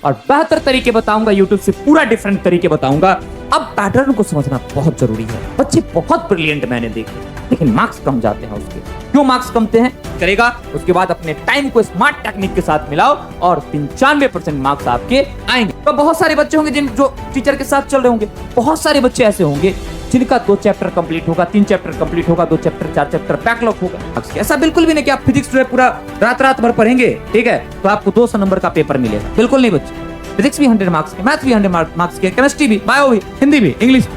और बेहतर तरीके बताऊंगा, यूट्यूब से पूरा डिफरेंट तरीके बताऊंगा। अब पैटर्न को समझना बहुत जरूरी है। बच्चे बहुत ब्रिलियंट मैंने देखे, लेकिन मार्क्स कम जाते हैं उसके। क्यों मार्क्स कमते हैं करेगा, उसके बाद अपने टाइम को स्मार्ट टेक्निक के साथ मिलाओ और 95% मार्क्स आपके आएंगे। तो बहुत सारे बच्चे होंगे जिन जो टीचर के साथ चल रहे होंगे, बहुत सारे बच्चे ऐसे होंगे जिनका 2 चैप्टर कंप्लीट होगा, 3 चैप्टर कंप्लीट होगा, 2 चैप्टर 4 चैप्टर बैकलॉग होगा। ऐसा बिल्कुल भी नहीं कि आप फिजिक्स जो है पूरा रात भर पढ़ेंगे, ठीक है, तो आपको 200 नंबर का पेपर मिलेगा। बिल्कुल नहीं बच्चे, फिजिक्स भी 100 मार्क्स के, मैथ भी 100 मार्क्स के, केमिस्ट्री भी, बायो भी, हिंदी भी, इंग्लिश,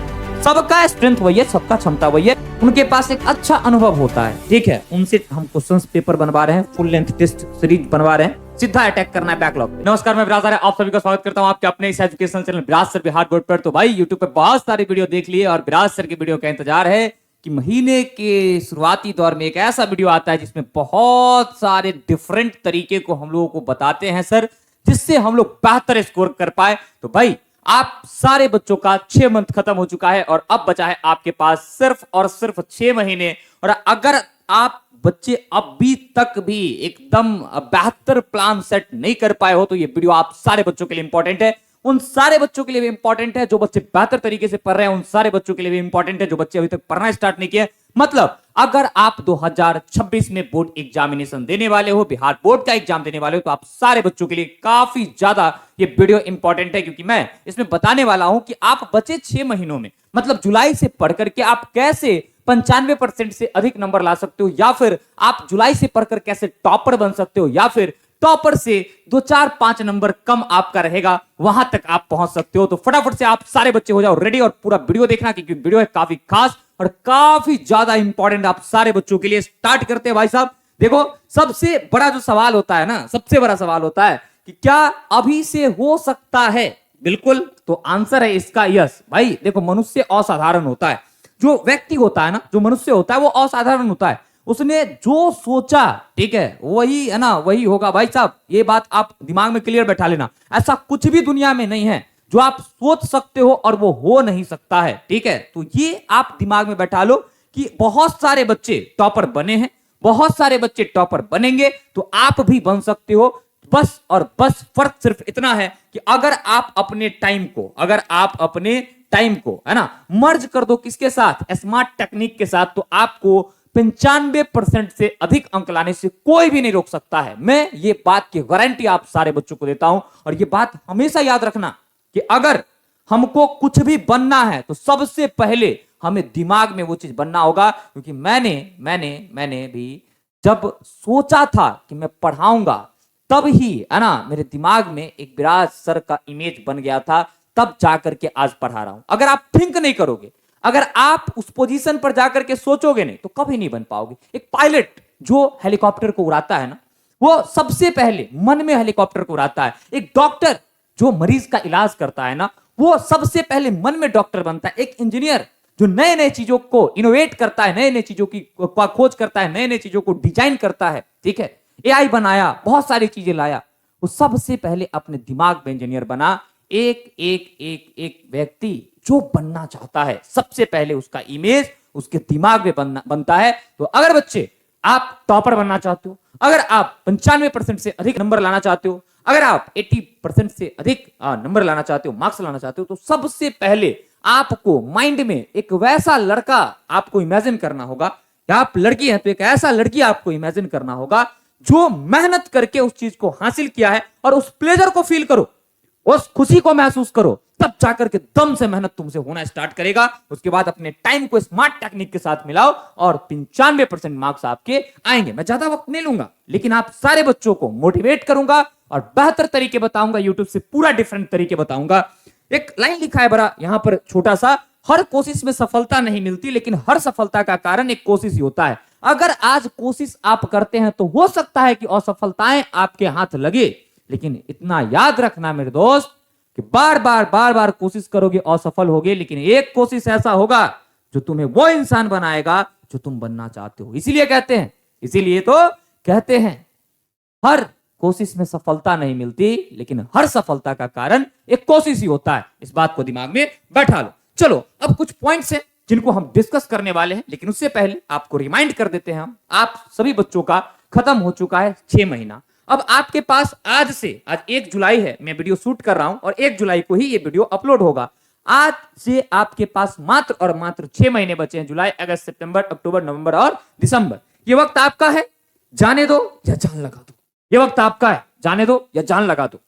सबका स्ट्रेंथ वही है, सबका क्षमता वही है। उनके पास एक अच्छा अनुभव होता है, ठीक है। उनसे हम क्वेश्चंस पेपर बनवा रहे हैं, फुल लेंथ टेस्ट सीरीज बनवा रहे हैं, सीधा अटैक करना है बैकलॉग पे। नमस्कार, मैं विराज, आप सभी का स्वागत करता हूं आपके अपने इस एजुकेशनल चैनल विराज सर बिहार बोर्ड पर। तो भाई यूट्यूब पे बहुत सारी वीडियो देख लिए और विराज सर की वीडियो का इंतजार है कि महीने के शुरुआती दौर में एक ऐसा वीडियो आता है जिसमें बहुत सारे डिफरेंट तरीके को हम लोगों को बताते हैं सर, जिससे हम लोग बेहतर स्कोर कर पाए। तो भाई आप सारे बच्चों का 6 मंथ खत्म हो चुका है और अब बचा है आपके पास सिर्फ और सिर्फ 6 महीने। और अगर आप बच्चे अभी तक भी एकदम बेहतर प्लान सेट नहीं कर पाए हो तो ये वीडियो आप सारे बच्चों के लिए इंपॉर्टेंट है। उन सारे बच्चों के लिए भी इंपॉर्टेंट है जो बच्चे बेहतर तरीके से पढ़ रहे हैं, उन सारे बच्चों के लिए भी इंपॉर्टेंट है जो बच्चे अभी तक पढ़ना स्टार्ट नहीं किए। मतलब अगर आप 2026 में बोर्ड एग्जामिनेशन देने वाले हो, बिहार बोर्ड का एग्जाम देने वाले हो, तो आप सारे बच्चों के लिए काफी ज्यादा ये वीडियो इंपॉर्टेंट है, क्योंकि मैं इसमें बताने वाला हूं कि आप बचे 6 महीनों में, मतलब जुलाई से पढ़ करके आप कैसे 95% से अधिक नंबर ला सकते हो, या फिर आप जुलाई से पढ़कर कैसे टॉपर बन सकते हो, या फिर टॉपर से 2, 4, 5 नंबर कम आपका रहेगा, वहां तक आप पहुंच सकते हो। तो फटाफट से आप सारे बच्चे हो जाओ रेडी और पूरा वीडियो देखना, क्योंकि वीडियो है काफी खास और काफी ज्यादा इंपॉर्टेंट आप सारे बच्चों के लिए। स्टार्ट करते हैं भाई साहब। देखो, सबसे बड़ा जो सवाल होता है ना, सबसे बड़ा सवाल होता है कि क्या अभी से हो सकता है? बिल्कुल, तो आंसर है इसका यस। भाई देखो, मनुष्य असाधारण होता है। जो व्यक्ति होता है ना, जो मनुष्य होता है वो असाधारण होता है। उसने जो सोचा, ठीक है, वही है ना, वही होगा भाई साहब। ये बात आप दिमाग में क्लियर बैठा लेना। ऐसा कुछ भी दुनिया में नहीं है जो आप सोच सकते हो और वो हो नहीं सकता है, ठीक है। तो ये आप दिमाग में बैठा लो कि बहुत सारे बच्चे टॉपर बने हैं, बहुत सारे बच्चे टॉपर बनेंगे, तो आप भी बन सकते हो। बस और बस फर्क सिर्फ इतना है कि अगर आप अपने टाइम को है ना मर्ज कर दो किसके साथ, स्मार्ट टेक्निक के साथ, तो आपको 95% से अधिक अंक लाने से कोई भी नहीं रोक सकता है। मैं ये बात की गारंटी आप सारे बच्चों को देता हूं। और ये बात हमेशा याद रखना कि अगर हमको कुछ भी बनना है तो सबसे पहले हमें दिमाग में वो चीज बनना होगा। क्योंकि मैंने भी जब सोचा था कि मैं पढ़ाऊंगा, तब ही है ना मेरे दिमाग में एक विराज सर का इमेज बन गया था, तब जाकर के आज पढ़ा रहा हूं। अगर आप थिंक नहीं करोगे, अगर आप उस पोजीशन पर जाकर के सोचोगे नहीं, तो कभी नहीं बन पाओगे। एक पायलट जो हेलीकॉप्टर को उड़ाता है ना, वो सबसे पहले मन में हेलीकॉप्टर को उड़ाता है। एक डॉक्टर जो मरीज का इलाज करता है ना, वो सबसे पहले मन में डॉक्टर बनता है। एक इंजीनियर जो नए नए चीजों को इनोवेट करता है, नए नए चीजों की खोज करता है, नए नए चीजों को डिजाइन करता है, ठीक है, एआई बनाया, बहुत सारी चीजें लाया, वो सबसे पहले अपने दिमाग में इंजीनियर बना। एक व्यक्ति जो बनना चाहता है, सबसे पहले उसका इमेज उसके दिमाग में बनता है। तो अगर बच्चे आप टॉपर बनना चाहते हो, अगर आप 95% से अधिक नंबर लाना चाहते हो, अगर आप 80% से अधिक नंबर लाना चाहते हो, मार्क्स लाना चाहते हो, तो सबसे पहले आपको माइंड में एक वैसा लड़का आपको इमेजिन करना होगा, या आप लड़की हैं तो एक ऐसा लड़की आपको इमेजिन करना होगा जो मेहनत करके उस चीज को हासिल किया है, और उस प्लेजर को फील करो, उस खुशी को महसूस करो, तब जाकर के दम से मेहनत तुमसे होना स्टार्ट करेगा। उसके बाद अपने टाइम को स्मार्ट टेक्निक के साथ मिलाओ और 95% मार्क्स आपके आएंगे। मैं ज्यादा वक्त नहीं लूंगा, लेकिन आप सारे बच्चों को मोटिवेट करूंगा और बेहतर तरीके बताऊंगा, यूट्यूब से पूरा डिफरेंट तरीके बताऊंगा। एक लाइन लिखा है बड़ा यहां पर छोटा सा, हर कोशिश में सफलता नहीं मिलती, लेकिन हर सफलता का कारण एक कोशिश ही होता है। अगर आज कोशिश आप करते हैं तो हो सकता है कि असफलताएं आपके हाथ लगे, लेकिन इतना याद रखना मेरे दोस्त कि बार बार कोशिश करोगे, असफल होगे, लेकिन एक कोशिश ऐसा होगा जो तुम्हें वो इंसान बनाएगा जो तुम बनना चाहते हो। इसीलिए तो कहते हैं हर कोशिश में सफलता नहीं मिलती, लेकिन हर सफलता का कारण एक कोशिश ही होता है। इस बात को दिमाग में बैठा लो। चलो, अब कुछ पॉइंट्स हैं जिनको हम डिस्कस करने वाले हैं, लेकिन उससे पहले आपको रिमाइंड कर देते हैं हम, आप सभी बच्चों का खत्म हो चुका है 6 महीना। अब आपके पास आज से, आज 1 जुलाई है, मैं वीडियो शूट कर रहा हूं और 1 जुलाई को ही ये वीडियो अपलोड होगा। आज से आपके पास मात्र और मात्र 6 महीने बचे हैं, जुलाई, अगस्त, सितंबर, अक्टूबर, नवंबर और दिसंबर। ये वक्त आपका है, जाने दो या जान लगा दो। ये वक्त आपका है, जाने दो या जान लगा दो।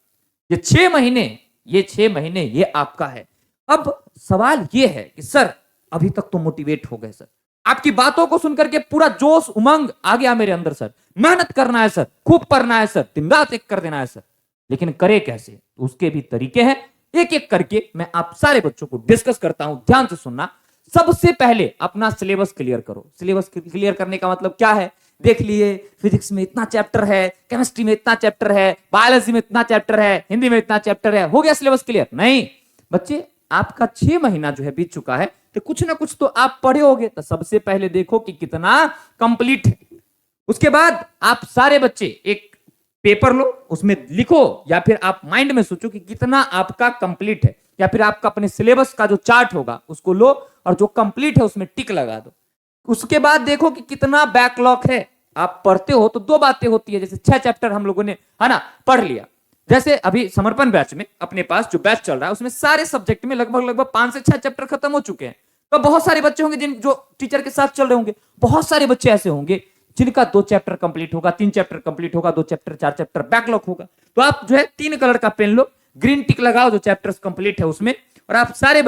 ये 6 महीने, ये 6 महीने ये आपका है। अब सवाल ये है कि सर अभी तक तो मोटिवेट हो गए सर, आपकी बातों को सुनकर के पूरा जोश उमंग आ गया मेरे अंदर सर, मेहनत करना है सर, खूब पढ़ना है सर, दिन रात एक कर देना है सर, लेकिन करे कैसे? तो उसके भी तरीके हैं, एक एक करके मैं आप सारे बच्चों को डिस्कस करता हूं, ध्यान से सुनना। सबसे पहले अपना सिलेबस क्लियर करो। सिलेबस क्लियर करने का मतलब क्या है? देख लिए फिजिक्स में इतना चैप्टर है, केमिस्ट्री में इतना चैप्टर है, बायोलॉजी में इतना चैप्टर है, हिंदी में इतना चैप्टर है, हो गया सिलेबस क्लियर? नहीं बच्चे, आपका 6 महीना जो है बीत चुका है, तो कुछ ना कुछ तो आप पढ़े होगे। तो सबसे पहले देखो कि कितना कंप्लीट है। उसके बाद आप सारे बच्चे एक पेपर लो, उसमें लिखो या फिर आप माइंड में सोचो कि कितना आपका कंप्लीट है, या फिर आपका अपने सिलेबस का जो चार्ट होगा उसको लो और जो कंप्लीट है उसमें टिक लगा दो। उसके बाद देखो कि कितना बैकलॉग है। आप पढ़ते हो तो 2 बातें होती है, जैसे 6 चैप्टर हम लोगों ने, है ना, पढ़ लिया। जैसे अभी समर्पण बैच में अपने पास जो बैच चल रहा है उसमें सारे सब्जेक्ट में लगभग 5 से 6 चैप्टर खत्म हो चुके हैं। तो बहुत सारे बच्चे होंगे जिन जो टीचर के साथ चल रहे होंगे, बहुत सारे बच्चे ऐसे होंगे जिनका 2 चैप्टर कंप्लीट होगा, 3 चैप्टर कंप्लीट होगा, 2 चैप्टर 4 चैप्टर बैकलॉग होगा। तो आप जो है 3 कलर का पेन लो, ग्रीन टिक लगाओ जो चैप्टर्स कंप्लीट है उसमें, और आप सारे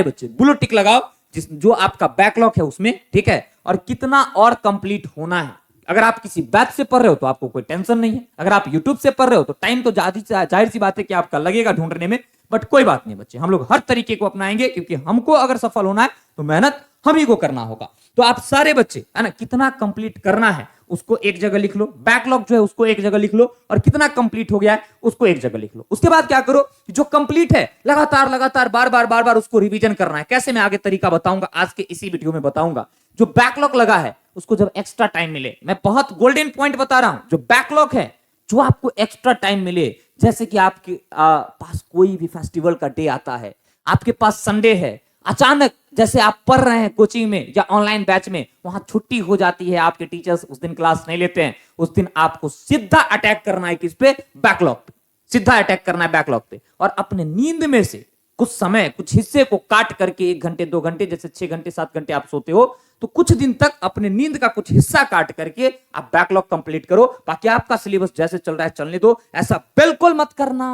बच्चे ब्लू टिक लगाओ जो आपका बैकलॉग है उसमें, ठीक है, और कितना और कंप्लीट होना है। अगर आप किसी बैच से पढ़ रहे हो तो आपको कोई टेंशन नहीं है, अगर आप यूट्यूब से पढ़ रहे हो तो टाइम तो जाहिर सी बात है कि आपका लगेगा ढूंढने में, बट कोई बात नहीं बच्चे, हम लोग हर तरीके को अपनाएंगे, क्योंकि हमको अगर सफल होना है तो मेहनत हम ही को करना होगा। तो आप सारे बच्चे, है ना, कितना कंप्लीट करना है उसको एक जगह लिख लो, बैकलॉग जो है उसको एक जगह लिख लो, और कितना कंप्लीट हो गया है उसको एक जगह लिख लो। उसके बाद क्या करो, जो कंप्लीट है लगातार बार बार उसको रिवीजन करना है। कैसे, मैं आगे तरीका बताऊंगा, आज के इसी वीडियो में बताऊंगा। जो बैकलॉग लगा है उसको जब एक्स्ट्रा टाइम मिले, मैं बहुत गोल्डन पॉइंट बता रहा हूं, जो बैकलॉग है जो आपको एक्स्ट्रा टाइम मिले, जैसे कि आपके पास कोई भी फेस्टिवल का डे आता है, आपके पास संडे है, अचानक जैसे आप पढ़ रहे हैं कोचिंग में या ऑनलाइन बैच में, वहां छुट्टी हो जाती है, आपके टीचर्स उस दिन क्लास नहीं लेते हैं, उस दिन आपको सीधा अटैक करना है किस पे? बैकलॉग पे। सीधा अटैक करना है बैकलॉग पे, और अपने नींद में से कुछ समय, कुछ हिस्से को काट करके 1 घंटे 2 घंटे, जैसे 6 घंटे 7 घंटे आप सोते हो, तो कुछ दिन तक अपने नींद का कुछ हिस्सा काट करके आप बैकलॉग कंप्लीट करो। बाकी आपका सिलेबस जैसे चल रहा है चलने दो। ऐसा बिल्कुल मत करना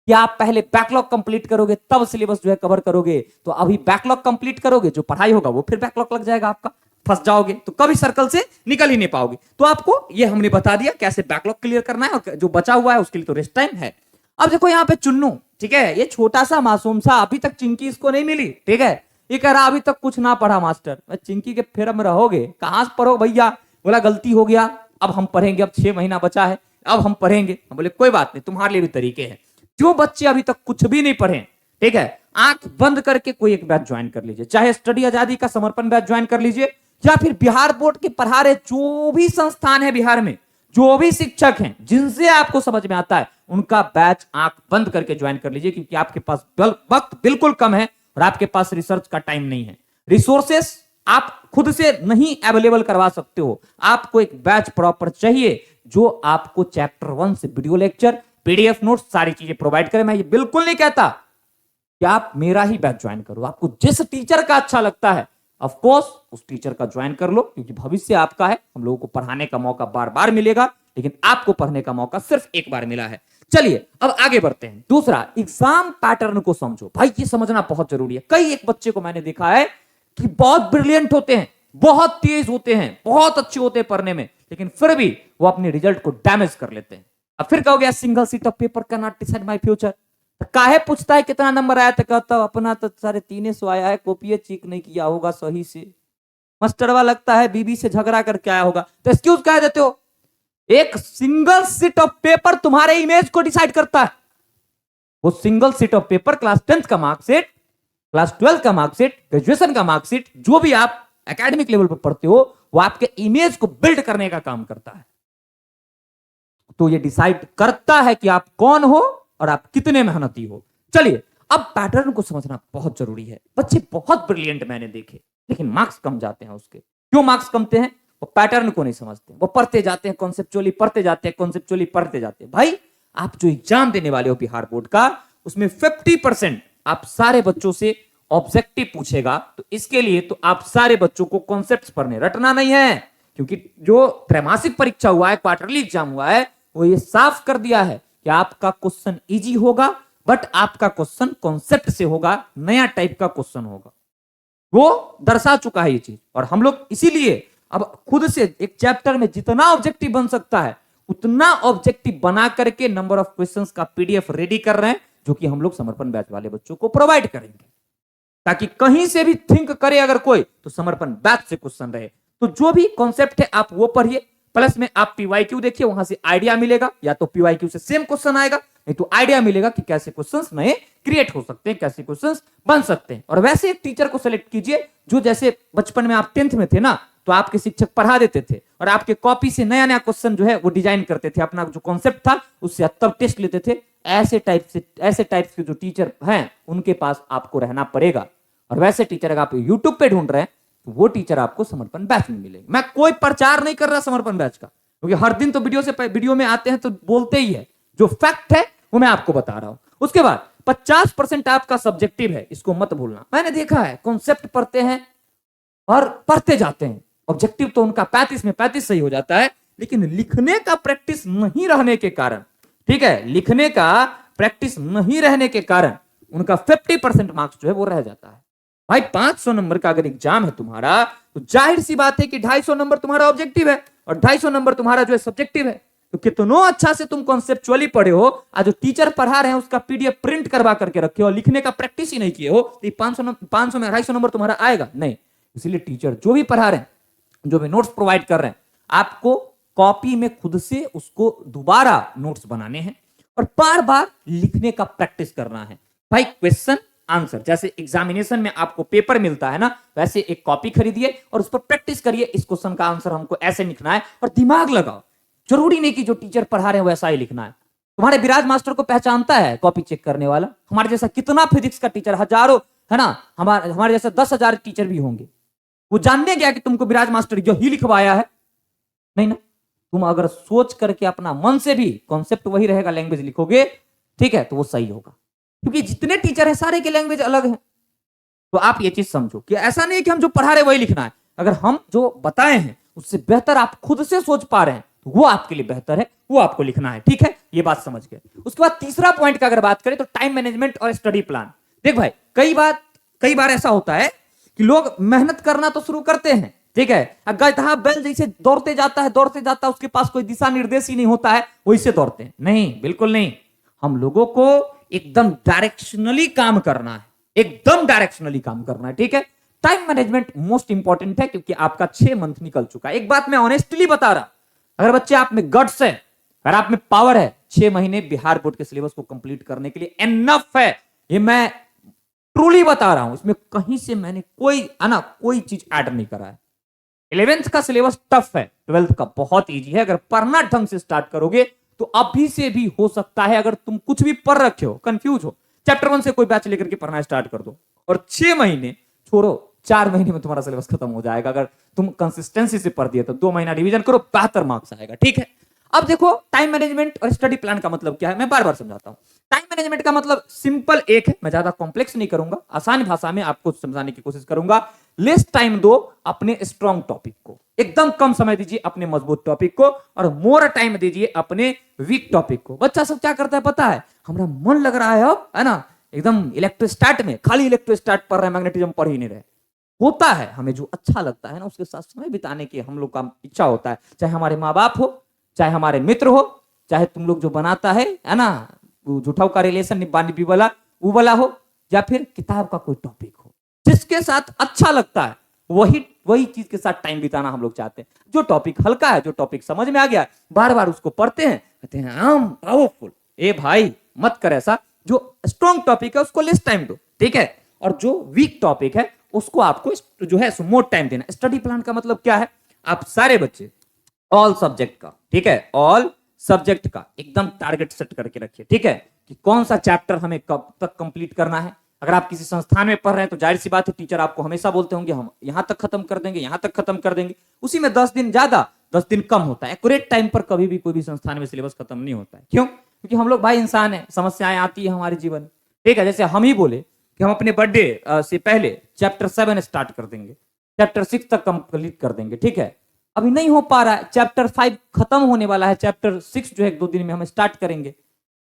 कि आप पहले बैकलॉग कंप्लीट करोगे तब सिलेबस जो है कवर करोगे। तो अभी बैकलॉग कंप्लीट करोगे, जो पढ़ाई होगा वो फिर बैकलॉग लग जाएगा, आपका फंस जाओगे, तो कभी सर्कल से निकल ही नहीं पाओगे। तो आपको ये हमने बता दिया कैसे बैकलॉग क्लियर करना है, और जो बचा हुआ है उसके लिए तो रेस्ट टाइम है। अब देखो यहाँ पे चुन्नू, ठीक है, ये छोटा सा मासूम सा, अभी तक चिंकी इसको नहीं मिली, ठीक है, ये कह रहा अभी तक कुछ ना पढ़ा मास्टर। चिंकी के फेर में रहोगे, कहां से पढ़ो भैया? बोला गलती हो गया, अब हम पढ़ेंगे, अब 6 महीना बचा है, अब हम पढ़ेंगे। हम बोले कोई बात नहीं, तुम्हारे लिए भी तरीके हैं। जो बच्चे अभी तक कुछ भी नहीं पढ़े, ठीक है, आंख बंद करके कोई एक बैच ज्वाइन कर लीजिए, चाहे स्टडी आजादी का समर्पण बैच ज्वाइन कर लीजिए, या फिर बिहार बोर्ड के पढ़ा रहे जो भी संस्थान है बिहार में, जो भी शिक्षक हैं जिनसे आपको समझ में आता है, उनका बैच आंख बंद करके ज्वाइन कर लीजिए, क्योंकि आपके पास वक्त बिल्कुल कम है और आपके पास रिसर्च का टाइम नहीं है। रिसोर्सेस आप खुद से नहीं अवेलेबल करवा सकते हो, आपको एक बैच प्रॉपर चाहिए जो आपको चैप्टर 1 से वीडियो लेक्चर, पीडीएफ नोट्स, सारी चीजें प्रोवाइड करे। मैं ये बिल्कुल नहीं कहता कि आप मेरा ही बैच ज्वाइन करो, आपको जिस टीचर का अच्छा लगता है ऑफ कोर्स उस टीचर का ज्वाइन कर लो, क्योंकि भविष्य आपका है। हम लोगों को पढ़ाने का मौका बार बार मिलेगा, लेकिन आपको पढ़ने का मौका सिर्फ एक बार मिला है। चलिए अब आगे बढ़ते हैं। दूसरा, एग्जाम पैटर्न को समझो। भाई ये समझना बहुत जरूरी है। कई एक बच्चे को मैंने देखा है कि बहुत ब्रिलियंट होते हैं, बहुत तेज होते हैं, बहुत अच्छे होते हैं पढ़ने में, लेकिन फिर भी वो अपने रिजल्ट को डैमेज कर लेते हैं। अब फिर कहोगे single seat of paper can not decide my future. काहे पूछता है कितना नंबर आया? तो कहता अपना तो 350 आया है, कॉपी चेक नहीं किया होगा सही से, मास्टरवा लगता है बीबी से झगड़ा करके आया होगा। तो एक्सक्यूज कह देते हो। एक सिंगल सीट ऑफ पेपर तुम्हारे इमेज को डिसाइड करता है। वो single seat of paper class 10th का मार्कशीट, क्लास 12 का मार्कशीट, ग्रेजुएशन का मार्कशीट, जो भी आप एकेडमिक लेवल पर पढ़ते हो, वो आपके इमेज को बिल्ड करने का काम करता है। तो ये डिसाइड करता है कि आप कौन हो और आप कितने मेहनती हो। चलिए अब पैटर्न को समझना बहुत जरूरी है। बच्चे बहुत ब्रिलियंट मैंने देखे, लेकिन मार्क्स कम जाते हैं उसके। क्यों मार्क्स कमते हैं? वो पैटर्न को नहीं समझते, वो पढ़ते जाते हैं कॉन्सेप्चुअली, पढ़ते जाते हैं कॉन्सेप्चुअली, पढ़ते जाते हैं। भाई आप जो एग्जाम देने वाले हो बिहार बोर्ड का, उसमें 50% आप सारे बच्चों से ऑब्जेक्टिव पूछेगा, तो इसके लिए तो आप सारे बच्चों को कॉन्सेप्ट्स पढ़ने रटना नहीं है, क्योंकि जो त्रैमासिक परीक्षा हुआ है, क्वार्टरली एग्जाम हुआ है, वो ये साफ कर दिया है कि आपका क्वेश्चन इजी होगा, बट आपका क्वेश्चन कॉन्सेप्ट से होगा, नया टाइप का क्वेश्चन होगा। वो दर्शा चुका है ये चीज। और हम लोग इसीलिए अब खुद से एक चैप्टर में जितना ऑब्जेक्टिव बन सकता है उतना ऑब्जेक्टिव बना करके नंबर ऑफ क्वेश्चंस का पीडीएफ रेडी कर रहे हैं, जो कि हम लोग समर्पण बैच वाले बच्चों को प्रोवाइड करेंगे, ताकि कहीं से भी थिंक करे अगर कोई, तो समर्पण बैच से क्वेश्चन रहे। तो जो भी कॉन्सेप्ट है आप वो पढ़िए, प्लस में आप पीवाईक्यू देखिए, वहां से आइडिया मिलेगा, या तो पीवाईक्यू से सेम क्वेश्चन आएगा, नहीं तो आइडिया मिलेगा कि कैसे क्वेश्चंस नए क्रिएट हो सकते हैं, कैसे क्वेश्चंस बन सकते हैं। और वैसे एक टीचर को सेलेक्ट कीजिए जो, जैसे बचपन में आप 10th में थे ना, तो आपके शिक्षक पढ़ा देते थे और आपके कॉपी से नया नया क्वेश्चन जो है वो डिजाइन करते थे, अपना जो कॉन्सेप्ट था उससे तब टेस्ट लेते थे। ऐसे टाइप के जो टीचर हैं उनके पास आपको रहना पड़ेगा। और वैसे टीचर अगर आप यूट्यूब पे ढूंढ रहे हैं तो वो टीचर आपको समर्पण बैच में मिलेगा। मैं कोई प्रचार नहीं कर रहा समर्पण बैच का, क्योंकि हर दिन तो वीडियो में आते हैं तो बोलते ही है, जो फैक्ट है वो मैं आपको बता रहा हूं। उसके बाद 50% आपका सब्जेक्टिव है, इसको मत भूलना। मैंने देखा है कॉन्सेप्ट पढ़ते हैं और पढ़ते जाते हैं, ऑब्जेक्टिव तो उनका 35 में 35 सही हो जाता है, लेकिन लिखने का प्रैक्टिस नहीं रहने के कारण, ठीक है, लिखने का प्रैक्टिस नहीं रहने के कारण उनका 50% मार्क्स जो है वो रह जाता है। भाई 500 नंबर का अगर एग्जाम है तुम्हारा, तो जाहिर सी बात है कि 250 नंबर तुम्हारा ऑब्जेक्टिव है और 250 नंबर तुम्हारा जो है सब्जेक्टिव है। तो कितना अच्छा से तुम कॉन्सेप्चुअली पढ़े हो, आज जो टीचर पढ़ा रहे हैं उसका पीडीएफ प्रिंट करवा करके रखे हो, लिखने का प्रैक्टिस ही नहीं किए हो, तो 500 में 250 नंबर तुम्हारा आएगा नहीं। इसलिए टीचर जो भी पढ़ा रहे हैं, जो भी नोट्स प्रोवाइड कर रहे हैं, आपको कॉपी में खुद से उसको दोबारा नोट्स बनाने हैं और बार बार लिखने का प्रैक्टिस करना है। भाई क्वेश्चन आंसर, जैसे एग्जामिनेशन में आपको पेपर मिलता है ना, वैसे एक कॉपी खरीदिए और उस पर प्रैक्टिस करिए, इस क्वेश्चन का आंसर हमको ऐसे लिखना है, और दिमाग लगाओ। जरूरी नहीं कि जो टीचर पढ़ा रहे हैं वैसा ही लिखना है। तुम्हारे विराज मास्टर को पहचानता है कॉपी चेक करने वाला, हमारे जैसा कितना फिजिक्स का टीचर, हजारों है ना, हमारे जैसा 10,000 टीचर भी होंगे, वो जानने गया कि तुमको विराज मास्टर जो ही लिखवाया है नहीं ना। तुम अगर सोच करके अपना मन से भी कॉन्सेप्ट वही रहेगा, लैंग्वेज लिखोगे, ठीक है, तो वो सही होगा। क्योंकि जितने टीचर हैं सारे के लैंग्वेज अलग है। तो आप ये चीज समझो कि ऐसा नहीं कि हम जो पढ़ा रहे वही लिखना है, अगर हम जो बताए हैं उससे बेहतर आप खुद से सोच पा रहे हैं तो वो आपके लिए बेहतर है, वो आपको लिखना है, ठीक है, ये बात समझ गए। उसके बाद तीसरा पॉइंट का अगर बात करें तो टाइम मैनेजमेंट और स्टडी प्लान। देख भाई, कई बार ऐसा होता है कि लोग मेहनत करना तो शुरू करते हैं, ठीक है, गधा बैल जैसे दौड़ते जाता है, उसके पास कोई दिशा निर्देश ही नहीं होता है, वैसे दौड़ते हैं। नहीं, बिल्कुल नहीं। हम लोगों को एकदम डायरेक्शनली काम करना है, एकदम डायरेक्शनली काम करना है, ठीक है। टाइम मैनेजमेंट मोस्ट इंपॉर्टेंट है, क्योंकि आपका 6 मंथ निकल चुका है। एक बात मैं ऑनेस्टली बता रहा, अगर बच्चे आप में गट्स है, अगर आप में पावर है, 6 महीने बिहार बोर्ड के सिलेबस को कंप्लीट करने के लिए एनफ है। ये मैं ट्रूली बता रहा हूं, इसमें कहीं से मैंने कोई चीज ऐड नहीं करा है। 11th का सिलेबस टफ है, 12th का बहुत इजी है। अगर पढ़ना ढंग से स्टार्ट करोगे तो अभी से भी हो सकता है, अगर तुम कुछ भी पढ़ रखे हो, कंफ्यूज हो, चैप्टर 1 से कोई बैच लेकर के पढ़ना स्टार्ट कर दो और 6 महीने छोड़ो, 4 महीने में तुम्हारा सिलेबस खत्म हो जाएगा। अगर तुम कंसिस्टेंसी से पढ़ दिए तो 2 महीना रिवीजन करो, बेहतर मार्क्स आएगा, ठीक है। अब देखो टाइम मैनेजमेंट और स्टडी प्लान का मतलब क्या है, मैं बार बार समझाता हूं। टाइम मैनेजमेंट का मतलब सिंपल एक है, मैं ज्यादा कॉम्प्लेक्स नहीं करूंगा, आसान भाषा में आपको समझाने की कोशिश करूंगा। लेस टाइम दो अपने स्ट्रॉन्ग टॉपिक को, एकदम कम समय दीजिए अपने मजबूत टॉपिक को, और मोर टाइम दीजिए अपने वीक टॉपिक को। बच्चा सब क्या करता है पता है, हमारा मन लग रहा है अब, है ना, एकदम इलेक्ट्रोस्टैट में, खाली इलेक्ट्रोस्टैट पढ़ रहे हैं, मैग्नेटिज्म पढ़ ही नहीं रहे। होता है, हमें जो अच्छा लगता है ना उसके साथ समय बिताने की हम लोग का इच्छा होता है, चाहे हमारे माँ बाप हो, चाहे हमारे मित्र हो, चाहे तुम लोग जो बनाता है ना, झूठाऊ का रिलेशन निभाने वाला वो वाला हो, या फिर किताब का कोई टॉपिक हो, जिसके साथ अच्छा लगता है वही चीज के साथ टाइम बिताना हम लोग चाहते हैं। जो टॉपिक हल्का है, जो टॉपिक समझ में आ गया, बार बार उसको पढ़ते हैं, कहते हैं हम पावरफुल। ए भाई मत कर ऐसा, जो स्ट्रॉन्ग टॉपिक है उसको लेस टाइम दो, ठीक है, और जो वीक टॉपिक है उसको आपको जो है मोर टाइम देना। स्टडी प्लान का मतलब क्या है, आप सारे बच्चे ऑल सब्जेक्ट का, ठीक है, ऑल सब्जेक्ट का एकदम टारगेट सेट करके रखिए, ठीक है, कि कौन सा चैप्टर हमें कब तक कंप्लीट करना है। अगर आप किसी संस्थान में पढ़ रहे हैं तो जाहिर सी बात है टीचर आपको हमेशा बोलते होंगे हम यहां तक खत्म कर देंगे, यहां तक खत्म कर देंगे। उसी में 10 दिन ज्यादा 10 दिन कम होता है। एक्यूरेट टाइम पर कभी भी कोई भी संस्थान में सिलेबस खत्म नहीं होता है। क्यों? क्योंकि हम लोग भाई इंसान है, समस्याएं आती है हमारे जीवन में। ठीक है, जैसे हम ही बोले कि हम अपने बर्थडे से पहले चैप्टर 7 स्टार्ट कर देंगे, चैप्टर 6 तक कंप्लीट कर देंगे। ठीक है, अभी नहीं हो पा रहा है, चैप्टर 5 खत्म होने वाला है, चैप्टर 6 जो है 2 दिन में हम स्टार्ट करेंगे,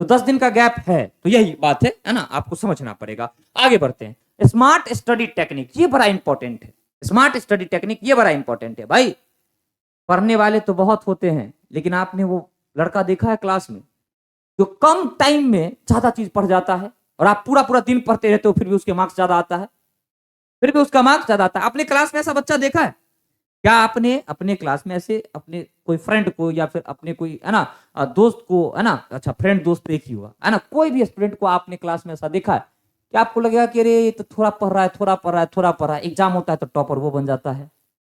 तो 10 दिन का गैप है। तो यही बात है ना, आपको समझना पड़ेगा। आगे बढ़ते हैं। स्मार्ट स्टडी टेक्निक, ये बड़ा इंपॉर्टेंट है। स्मार्ट स्टडी टेक्निक ये बड़ा इंपॉर्टेंट है भाई। पढ़ने वाले तो बहुत होते हैं, लेकिन आपने वो लड़का देखा है क्लास में जो कम टाइम में ज्यादा चीज पढ़ जाता है, और आप पूरा पूरा दिन पढ़ते रहते हो फिर भी उसके मार्क्स ज्यादा आता है, फिर भी उसका मार्क्स ज्यादा आता है। अपने क्लास में ऐसा बच्चा देखा है क्या? आपने अपने क्लास में ऐसे अपने कोई फ्रेंड को या फिर अपने कोई है ना दोस्त को, है ना, अच्छा फ्रेंड दोस्त एक ही हुआ है ना, कोई भी स्टूडेंट को आपने क्लास में ऐसा देखा है कि आपको लगेगा कि अरे ये तो थोड़ा पढ़ रहा है, थोड़ा पढ़ रहा है, थोड़ा पढ़ रहा है, एग्जाम होता है तो टॉपर वो बन जाता है।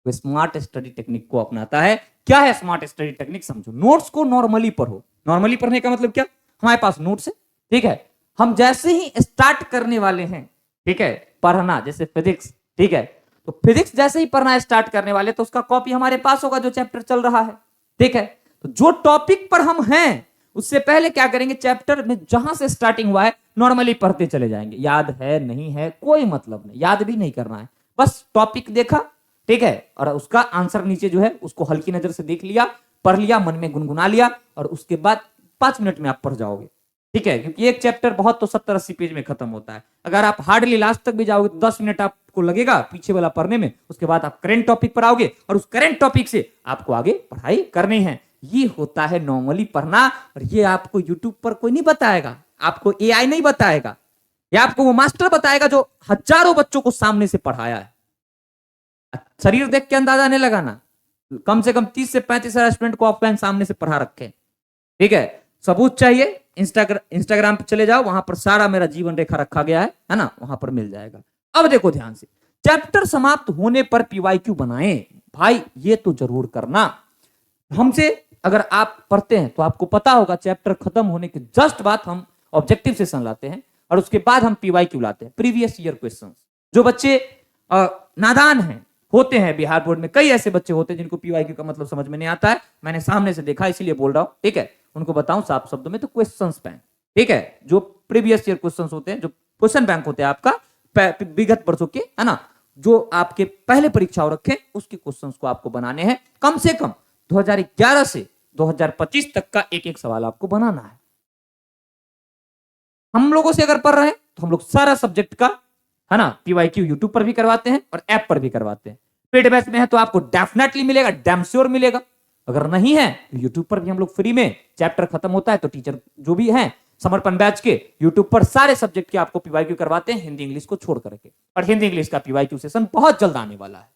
वो स्मार्ट स्टडी टेक्निक को अपनाता है। क्या है स्मार्ट स्टडी टेक्निक? समझो। नोट्स को नॉर्मली पढ़ो। नॉर्मली पढ़ने का मतलब क्या? हमारे पास नोट्स है, ठीक है, हम जैसे ही स्टार्ट करने वाले हैं, ठीक है, पढ़ना, जैसे फिजिक्स, ठीक है, तो फिजिक्स जैसे ही पढ़ना स्टार्ट करने वाले तो उसका कॉपी हमारे पास होगा जो चैप्टर चल रहा है। ठीक है, तो जो टॉपिक पर हम हैं उससे पहले क्या करेंगे, चैप्टर में जहां से स्टार्टिंग हुआ है नॉर्मली पढ़ते चले जाएंगे। याद है नहीं है कोई मतलब नहीं, याद भी नहीं करना है, बस टॉपिक देखा, ठीक है, और उसका आंसर नीचे जो है उसको हल्की नजर से देख लिया, पढ़ लिया, मन में गुनगुना लिया, और उसके बाद 5 मिनट में आप पढ़ जाओगे। ठीक है, क्योंकि एक चैप्टर बहुत तो 70-80 पेज में खत्म होता है। अगर आप हार्डली लास्ट तक भी जाओगे तो 10 मिनट आपको लगेगा पीछे वाला पढ़ने में। उसके बाद आप करंट टॉपिक पर आओगे और उस करंट टॉपिक से आपको आगे पढ़ाई करनी है। ये होता है नॉर्मली पढ़ना, और ये आपको यूट्यूब पर कोई नहीं बताएगा, आपको एआई नहीं बताएगा, या आपको वो मास्टर बताएगा जो हजारों बच्चों को सामने से पढ़ाया है। शरीर देख के अंदाजा नहीं लगाना, कम से कम 30 से 35 स्टूडेंट को ऑफलाइन सामने से पढ़ा रखे। ठीक है, सबूत चाहिए, इंस्टाग्राम पे चले जाओ, वहां पर सारा मेरा जीवन रेखा रखा गया है ना, वहां पर मिल जाएगा। अब देखो ध्यान से, चैप्टर समाप्त होने पर पीवाईक्यू बनाएं। भाई ये तो जरूर करना। हमसे अगर आप पढ़ते हैं तो आपको पता होगा चैप्टर खत्म होने के जस्ट बाद हम ऑब्जेक्टिव सेशन लाते हैं, और उसके बाद हम पीवाईक्यू लाते हैं, प्रीवियस ईयर क्वेश्चंस। जो बच्चे नादान हैं होते हैं, बिहार बोर्ड में कई ऐसे बच्चे होते हैं जिनको पीवाईक्यू का मतलब समझ में नहीं आता है, मैंने सामने से देखा इसलिए बोल रहा हूं। ठीक है, उनको बताऊं साफ शब्दों में, तो क्वेश्चंस बैंक, ठीक है, जो प्रीवियस ईयर क्वेश्चंस होते हैं, जो क्वेश्चन बैंक होते हैं आपका विगत वर्षों के, है ना, जो आपके पहले परीक्षाओं रखे उसके क्वेश्चंस को आपको बनाने हैं। कम से कम 2011 से 2025 तक का एक एक सवाल आपको बनाना है। हम लोगों से अगर पढ़ रहे हैं तो हम लोग सारा सब्जेक्ट का, है ना, पीवाईक्यू यूट्यूब पर भी करवाते हैं और ऐप पर भी करवाते हैं। पेड बैच में है तो आपको डेफिनेटली मिलेगा, डैम श्योर मिलेगा। अगर नहीं है तो यूट्यूब पर भी हम लोग फ्री में, चैप्टर खत्म होता है तो टीचर जो भी हैं समर्पण बैच के यूट्यूब पर सारे सब्जेक्ट के आपको पीवाईक्यू करवाते हैं, हिंदी इंग्लिश को छोड़ करके। और हिंदी इंग्लिश का पीवाईक्यू सेशन बहुत जल्द आने वाला है।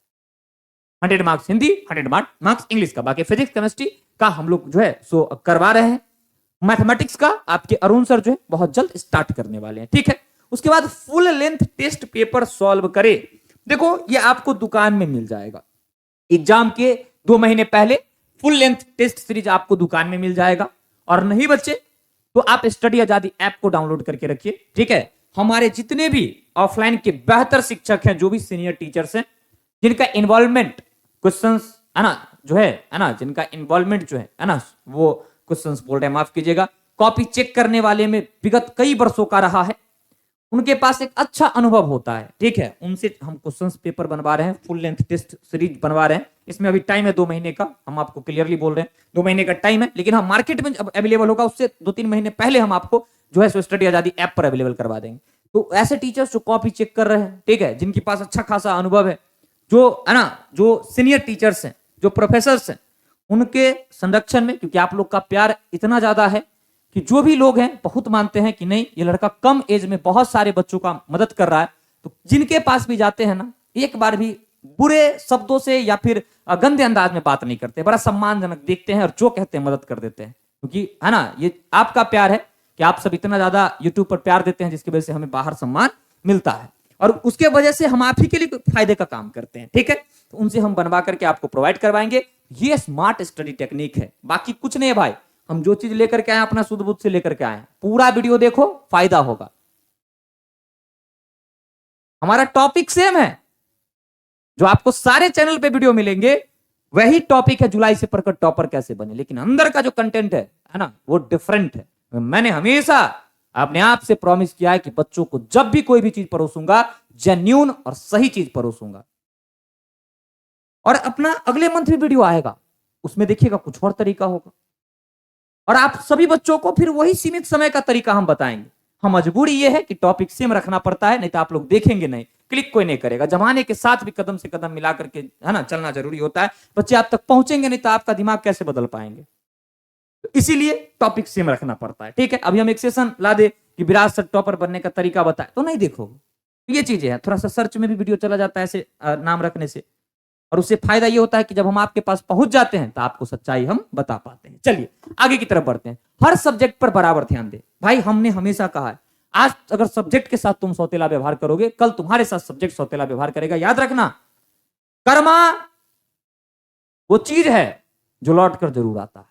100 मार्क्स हिंदी, 100 मार्क्स इंग्लिश का। बाकी फिजिक्स केमिस्ट्री का हम लोग जो है सो करवा रहे हैं। मैथमेटिक्स का आपके अरुण सर जो है बहुत जल्द स्टार्ट करने वाले हैं। ठीक है, उसके बाद full length test paper solve करे। देखो ये आपको दुकान में मिल जाएगा, एग्जाम के 2 महीने पहले फुल लेंथ टेस्ट सीरीज आपको दुकान में मिल जाएगा। और नहीं बच्चे तो आप स्टडी आजादी ऐप को डाउनलोड करके रखिए। ठीक है, हमारे जितने भी ऑफलाइन के बेहतर शिक्षक हैं, जो भी सीनियर टीचर्स हैं, जिनका इन्वॉल्वमेंट क्वेश्चंस, है ना, जो है ना, जिनका इन्वॉल्वमेंट जो है ना, वो क्वेश्चंस बोल रहे हैं, माफ कीजिएगा, कॉपी चेक करने वाले में विगत कई वर्षों का रहा है, उनके पास एक अच्छा अनुभव होता है। ठीक है, उनसे हम क्वेश्चंस पेपर बनवा रहे हैं, फुल लेंथ टेस्ट सीरीज बनवा रहे हैं। इसमें अभी टाइम है 2 महीने का, हम आपको क्लियरली बोल रहे हैं 2 महीने का टाइम है, लेकिन हम मार्केट में जब अवेलेबल होगा उससे 2-3 महीने पहले हम आपको जो है सो स्टडी आजादी ऐप पर अवेलेबल करवा देंगे। तो ऐसे टीचर्स जो कॉपी चेक कर रहे हैं, ठीक है, जिनके पास अच्छा खासा अनुभव है, जो है ना, जो सीनियर टीचर्स हैं, जो प्रोफेसर्स हैं, उनके संरक्षण में, क्योंकि आप लोग का प्यार इतना ज्यादा है कि जो भी लोग हैं बहुत मानते हैं कि नहीं ये लड़का कम एज में बहुत सारे बच्चों का मदद कर रहा है, तो जिनके पास भी जाते हैं ना, एक बार भी बुरे शब्दों से या फिर गंदे अंदाज में बात नहीं करते, बड़ा सम्मानजनक देखते हैं और जो कहते हैं मदद कर देते हैं। क्योंकि है ना, ये आपका प्यार है कि आप सब इतना ज्यादा यूट्यूब पर प्यार देते हैं, जिसकी वजह से हमें बाहर सम्मान मिलता है, और उसके वजह से हम आप ही के लिए फायदे का काम करते हैं। ठीक है, तो उनसे हम बनवा करके आपको प्रोवाइड करवाएंगे। ये स्मार्ट स्टडी टेक्निक है, बाकी कुछ नहीं है भाई। हम जो चीज लेकर के आए अपना सुध बुद्ध से लेकर के आए, पूरा वीडियो देखो, फायदा होगा। हमारा टॉपिक सेम है, जो आपको सारे चैनल पे वीडियो मिलेंगे वही टॉपिक है, जुलाई से पढ़कर टॉपर कैसे बने, लेकिन अंदर का जो कंटेंट है ना, वो डिफरेंट है। मैंने हमेशा अपने आप से प्रॉमिस किया है कि बच्चों को जब भी कोई भी चीज परोसूंगा, जेन्युइन और सही चीज परोसूंगा। और अपना अगले मंथ भी वीडियो आएगा, उसमें देखिएगा कुछ और तरीका होगा, और आप सभी बच्चों को फिर वही सीमित समय का तरीका हम बताएंगे। हम मजबूरी ये है कि टॉपिक सेम रखना पड़ता है, नहीं तो आप लोग देखेंगे नहीं, क्लिक कोई नहीं करेगा। जमाने के साथ भी कदम से कदम मिला करके है ना चलना जरूरी होता है। बच्चे आप तक पहुंचेंगे नहीं तो आपका दिमाग कैसे बदल पाएंगे, तो इसीलिए टॉपिक सेम रखना पड़ता है। ठीक है, अभी हम एक सेशन ला दे कि विरासत टॉपर बनने का तरीका बताए तो नहीं देखोगे। ये चीजें हैं, थोड़ा सा सर्च में भी वीडियो चला जाता है ऐसे नाम रखने से, और उससे फायदा ये होता है कि जब हम आपके पास पहुंच जाते हैं तो आपको सच्चाई हम बता पाते हैं। चलिए आगे की तरफ बढ़ते हैं। हर सब्जेक्ट पर बराबर ध्यान दे भाई। हमने हमेशा कहा है, आज अगर सब्जेक्ट के साथ तुम सौतेला व्यवहार करोगे, कल तुम्हारे साथ सब्जेक्ट सौतेला व्यवहार करेगा। याद रखना, कर्मा वो चीज है जो लौट कर जरूर आता है।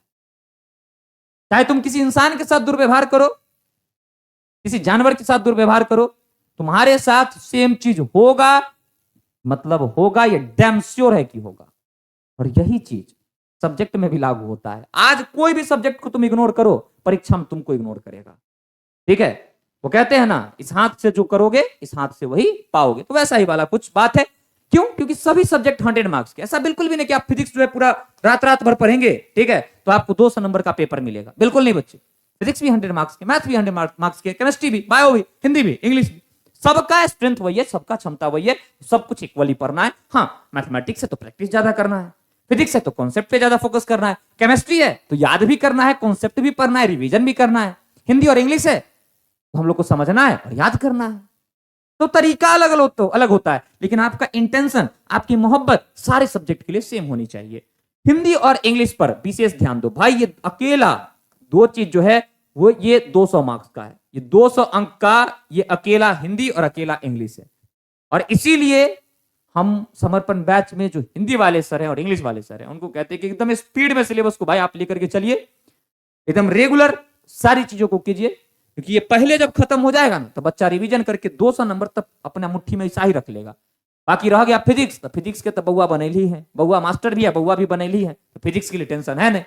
चाहे तुम किसी इंसान के साथ दुर्व्यवहार करो, किसी जानवर के साथ दुर्व्यवहार करो, तुम्हारे साथ सेम चीज होगा, मतलब होगा, ये डैम श्योर है कि होगा। और यही चीज सब्जेक्ट में भी लागू होता है। आज कोई भी सब्जेक्ट को तुम इग्नोर करो, परीक्षा में तुमको इग्नोर करेगा। ठीक है, वो कहते हैं ना, इस हाथ से जो करोगे इस हाथ से वही पाओगे। तो वैसा ही वाला कुछ बात है। क्यों? क्योंकि सभी सब्जेक्ट 100 मार्क्स के। ऐसा बिल्कुल भी नहीं कि आप फिजिक्स जो है पूरा रात रात भर पढ़ेंगे, ठीक है, तो आपको 200 नंबर का पेपर मिलेगा। बिल्कुल नहीं बच्चे, फिजिक्स भी 100 मार्क्स के, मैथ भी 100 मार्क्स के, केमिस्ट्री भी, बायो भी, हिंदी भी, इंग्लिश भी। सबका स्ट्रेंथ वही है, सबका क्षमता वही है, सब कुछ इक्वली पढ़ना है। हाँ, मैथमेटिक्स है तो प्रैक्टिस ज्यादा करना है, फिजिक्स है तो कॉन्सेप्ट पे ज्यादा फोकस करना है, केमिस्ट्री है तो याद भी करना है, कॉन्सेप्ट भी पढ़ना है, रिवीजन भी करना है, हिंदी और इंग्लिश है तो हम लोग को समझना है और याद करना है। तो तरीका अलग होता है, लेकिन आपका इंटेंशन, आपकी मोहब्बत सारे सब्जेक्ट के लिए सेम होनी चाहिए। हिंदी और इंग्लिश पर विशेष ध्यान दो भाई। ये अकेला दो चीज जो है वो ये 200 मार्क्स का है, ये 200 अंक का ये अकेला हिंदी और अकेला इंग्लिश है। और इसीलिए हम समर्पण बैच में जो हिंदी वाले सर हैं और इंग्लिश वाले सर हैं, उनको कहते हैं कि एकदम स्पीड में सिलेबस को भाई आप लेकर के चलिए, एकदम रेगुलर सारी चीजों को कीजिए। क्योंकि ये पहले जब खत्म हो जाएगा ना तो बच्चा रिवीजन करके 200 नंबर तक अपना मुट्ठी में ऐसा ही रख लेगा। बाकी रह गया फिजिक्स, तो फिजिक्स के तो बउआ बनेली है, बउआ मास्टर भी है, बउआ भी बनेली है, तो फिजिक्स के लिए टेंशन है नहीं।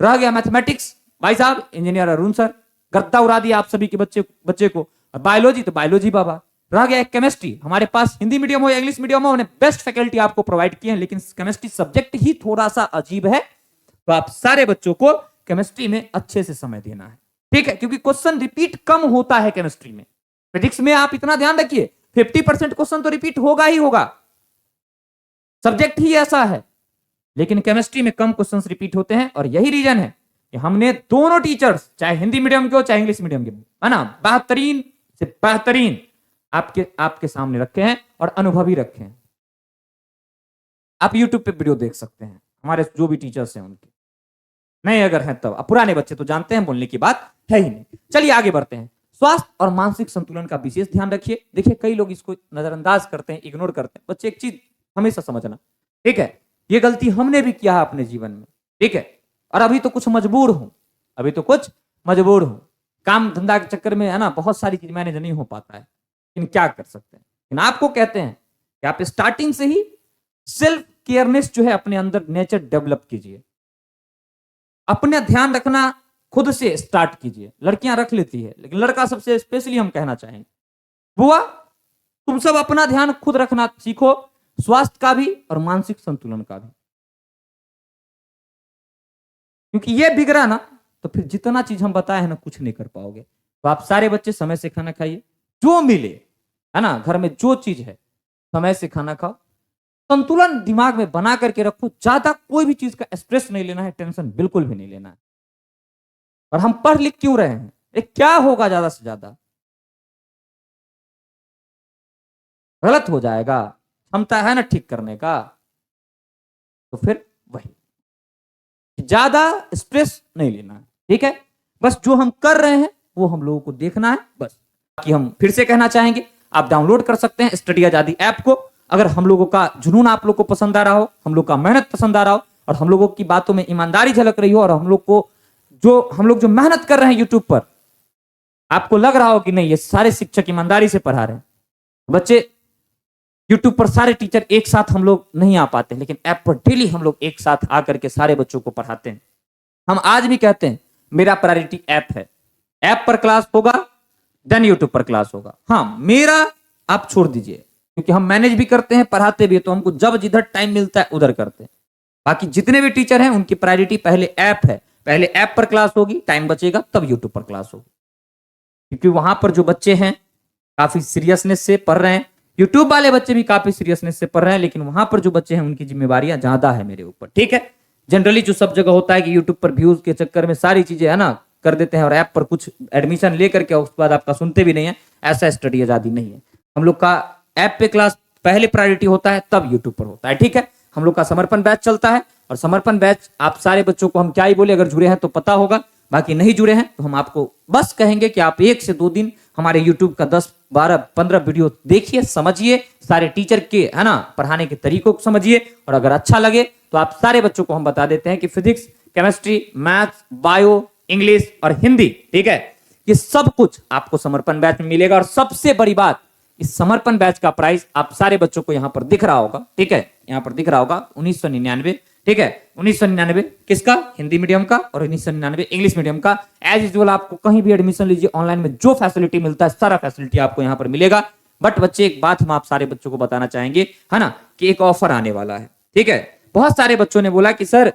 रह गया मैथमेटिक्स, भाई साहब इंजीनियर अरुण सर गर्दा उड़ा दिया आप सभी के बच्चे को। बायोलॉजी तो बायोलॉजी बाबा। रह गया केमिस्ट्री, हमारे पास हिंदी मीडियम हो या इंग्लिश मीडियम हो, उन्हें बेस्ट फैकल्टी आपको प्रोवाइड किए हैं, लेकिन केमिस्ट्री सब्जेक्ट ही थोड़ा सा अजीब है, तो आप सारे बच्चों को केमिस्ट्री में अच्छे से समय देना है। ठीक है, क्योंकि क्वेश्चन रिपीट कम होता है केमिस्ट्री में। फिजिक्स में आप इतना ध्यान रखिए 50% क्वेश्चन तो रिपीट होगा ही होगा, सब्जेक्ट ही ऐसा है। लेकिन केमिस्ट्री में कम क्वेश्चन रिपीट होते हैं, और यही रीजन है कि हमने दोनों टीचर्स, चाहे हिंदी मीडियम के हो चाहे इंग्लिश मीडियम के, है ना, बेहतरीन से बेहतरीन आपके सामने रखे हैं और अनुभवी रखे हैं। आप यूट्यूब पे वीडियो देख सकते हैं, हमारे जो भी टीचर्स हैं उनके, नहीं अगर हैं तब। अब पुराने बच्चे तो जानते हैं, बोलने की बात है ही नहीं। चलिए आगे बढ़ते हैं। स्वास्थ्य और मानसिक संतुलन का विशेष ध्यान रखिए। देखिए कई लोग इसको नजरअंदाज करते हैं, इग्नोर करते हैं। बच्चे एक चीज हमेशा समझना, ठीक है, ये गलती हमने भी किया है अपने जीवन में, ठीक है, और अभी तो कुछ मजबूर हूं, काम धंधा के चक्कर में, है ना, बहुत सारी चीज मैनेज नहीं हो पाता है, लेकिन क्या कर सकते हैं। लेकिन आपको कहते हैं कि आप स्टार्टिंग से ही सेल्फ केयरनेस जो है अपने अंदर नेचर डेवलप कीजिए, अपने ध्यान रखना खुद से स्टार्ट कीजिए। लड़कियां रख लेती है, लेकिन लड़का सबसे स्पेशली हम कहना चाहेंगे, बुआ तुम सब अपना ध्यान खुद रखना सीखो, स्वास्थ्य का भी और मानसिक संतुलन का भी। क्योंकि ये बिगड़ा ना तो फिर जितना चीज हम बताए हैं ना कुछ नहीं कर पाओगे। तो आप सारे बच्चे समय से खाना खाइए, जो मिले, है ना, घर में जो चीज है समय से खाना खाओ, संतुलन दिमाग में बना करके रखो। ज्यादा कोई भी चीज का स्ट्रेस नहीं लेना है, टेंशन बिल्कुल भी नहीं लेना है। और हम पढ़ लिख क्यों रहे हैं, क्या होगा ज्यादा से ज्यादा, गलत हो जाएगा, क्षमता है ना ठीक करने का, तो फिर वही ज्यादा स्ट्रेस नहीं लेना है। ठीक है, बस जो हम कर रहे हैं वो हम लोगों को देखना है बस। कि हम फिर से कहना चाहेंगे, आप डाउनलोड कर सकते हैं स्टडी आजादी ऐप को। अगर हम लोगों का जुनून आप लोग को पसंद आ रहा हो, हम लोग का मेहनत पसंद आ रहा हो, और हम लोगों की बातों में ईमानदारी झलक रही हो, और हम लोग जो मेहनत कर रहे हैं यूट्यूब पर, आपको लग रहा हो कि नहीं ये सारे शिक्षक ईमानदारी से पढ़ा रहे हैं, बच्चे यूट्यूब पर सारे टीचर एक साथ हम लोग नहीं आ पाते, लेकिन ऐप पर डेली हम लोग एक साथ आकर के सारे बच्चों को पढ़ाते हैं। हम आज भी कहते हैं मेरा प्रायोरिटी ऐप है, ऐप पर क्लास होगा देन यूट्यूब पर क्लास होगा। हाँ, मेरा आप छोड़ दीजिए, क्योंकि हम मैनेज भी करते हैं, पढ़ाते भी, तो हमको जब जिधर टाइम मिलता है उधर करते हैं। बाकी जितने भी टीचर हैं उनकी प्रायोरिटी पहले ऐप है, पहले ऐप पर क्लास होगी, टाइम बचेगा तब यूट्यूब पर क्लास होगी। क्योंकि वहां पर जो बच्चे हैं काफी सीरियसनेस से पढ़ रहे हैं, यूट्यूब वाले बच्चे भी काफी सीरियसनेस से पढ़ रहे हैं, लेकिन वहां पर जो बच्चे हैं उनकी जिम्मेवारियां ज्यादा है मेरे ऊपर। ठीक है, जनरली जो सब जगह होता है कि यूट्यूब पर व्यूज के चक्कर में सारी चीजें है ना कर देते हैं और ऐप पर कुछ एडमिशन लेकर के उसके बाद आपका सुनते भी नहीं है, ऐसा स्टडी आजादी नहीं है। हम लोग का ऐप पे क्लास पहले प्रायोरिटी होता है, तब यूट्यूब पर होता है। ठीक है, हम लोग का समर्पण बैच चलता है, और समर्पण बैच आप सारे बच्चों को हम क्या ही बोले, अगर जुड़े हैं तो पता होगा, बाकी नहीं जुड़े हैं तो हम आपको बस कहेंगे कि आप 1 से 2 दिन हमारे यूट्यूब का 10, 12, 15 वीडियो देखिए, समझिए, सारे टीचर के है ना पढ़ाने के तरीकों को समझिए, और अगर अच्छा लगे तो आप सारे बच्चों को हम बता देते हैं कि physics, chemistry, maths, bio, English और हिंदी, ठीक है, ये सब कुछ आपको समर्पण बैच में मिलेगा। और सबसे बड़ी बात, इस समर्पण बैच का प्राइस आप सारे बच्चों को यहां पर दिख रहा होगा, ठीक है, यहां पर दिख रहा होगा 1999, ठीक है, 1999 किसका, हिंदी मीडियम का, और 1999 इंग्लिश मीडियम का। एज यूजुअल आपको कहीं भी एडमिशन लीजिए ऑनलाइन में जो फैसिलिटी मिलता है सारा फैसिलिटी आपको यहां पर मिलेगा। बट बच्चे, एक बात हम आप सारे बच्चों को बताना चाहेंगे, है ना, कि एक ऑफर आने वाला है। ठीक है, बहुत सारे बच्चों ने बोला कि सर